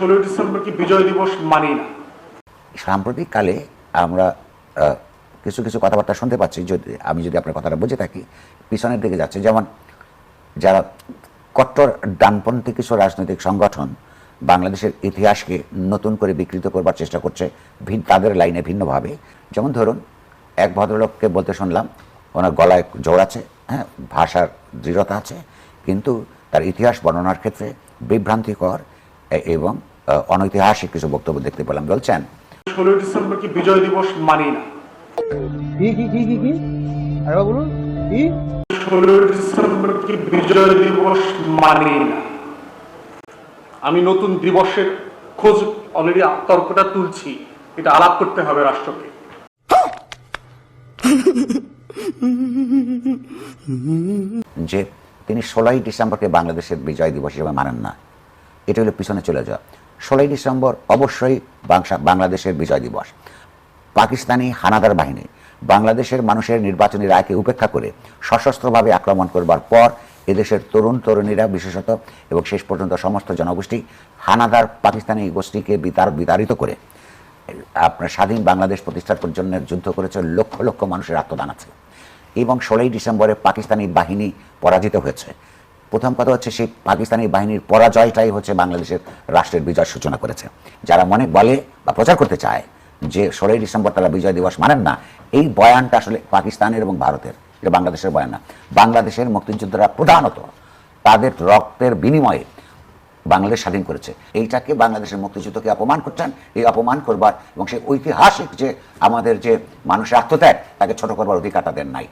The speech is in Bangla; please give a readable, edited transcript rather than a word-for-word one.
16 ডিসেম্বর কি বিজয় দিবস মানি না। সাম্প্রতিককালে আমরা কিছু কিছু কথাবার্তা শুনতে পাচ্ছি, আমি যদি আপনার কথাটা বুঝে থাকি, পিছনের দিকে যাচ্ছে। যেমন যারা কট্টর ডানপন্থী কিছু রাজনৈতিক সংগঠন বাংলাদেশের ইতিহাসকে নতুন করে বিকৃত করবার চেষ্টা করছে তাদের লাইনে ভিন্নভাবে। যেমন ধরুন, এক ভদ্রলোককে বলতে শুনলাম ওনার গলায় জোর আছে, হ্যাঁ, ভাষার দৃঢ়তা আছে, কিন্তু তার ইতিহাস বর্ণনার ক্ষেত্রে বিভ্রান্তিকর এবং অনৈতিহাসিক কিছু বক্তব্য দেখতে পেলাম। বলছেন 16 ডিসেম্বর কি বিজয় দিবস মানি না। কি আরে বলুন কি 16 ডিসেম্বর কি বিজয় দিবস মানি না। আমি নতুন দিবসের খোঁজ অলরেডি তর্কটা তুলছি, এটা আলাপ করতে হবে রাষ্ট্রকে। যে তিনি 16ই ডিসেম্বরকে বাংলাদেশের বিজয় দিবস হিসেবে মানেন না, এটা হলো পিছনে চলে যাওয়া। 16ই ডিসেম্বর অবশ্যই বাংলাদেশের বিজয় দিবস। পাকিস্তানি হানাদার বাহিনী বাংলাদেশের মানুষের নির্বাচনী রায়কে উপেক্ষা করে সশস্ত্রভাবে আক্রমণ করবার পর এদেশের তরুণ তরুণীরা বিশেষত এবং শেষ পর্যন্ত সমস্ত জনগোষ্ঠী হানাদার পাকিস্তানি গোষ্ঠীকে বিতাড়িত করে আপনার স্বাধীন বাংলাদেশ প্রতিষ্ঠার জন্য যুদ্ধ করেছে। লক্ষ লক্ষ মানুষের আত্মদান আছে এবং 16ই ডিসেম্বরে পাকিস্তানি বাহিনী পরাজিত হয়েছে। প্রথম কথা হচ্ছে, সেই পাকিস্তানি বাহিনীর পরাজয়টাই হচ্ছে বাংলাদেশের রাষ্ট্রের বিজয় সূচনা করেছে। যারা বলে বা প্রচার করতে চায় যে 16ই ডিসেম্বর তারা বিজয় দিবস মানেন না, এই বয়ানটা আসলে পাকিস্তানের এবং ভারতের, এটা বাংলাদেশের বয়ান না। বাংলাদেশের মুক্তিযোদ্ধারা প্রধানত তাদের রক্তের বিনিময়ে বাংলাদেশ স্বাধীন করেছে। এইটাকে বাংলাদেশের মুক্তিযুদ্ধকে অপমান করছেন। এই অপমান করবার এবং সেই ঐতিহাসিক যে আমাদের যে মানুষের আত্মত্যাগ, তাকে ছোট করবার অধিকার তাদের নাই।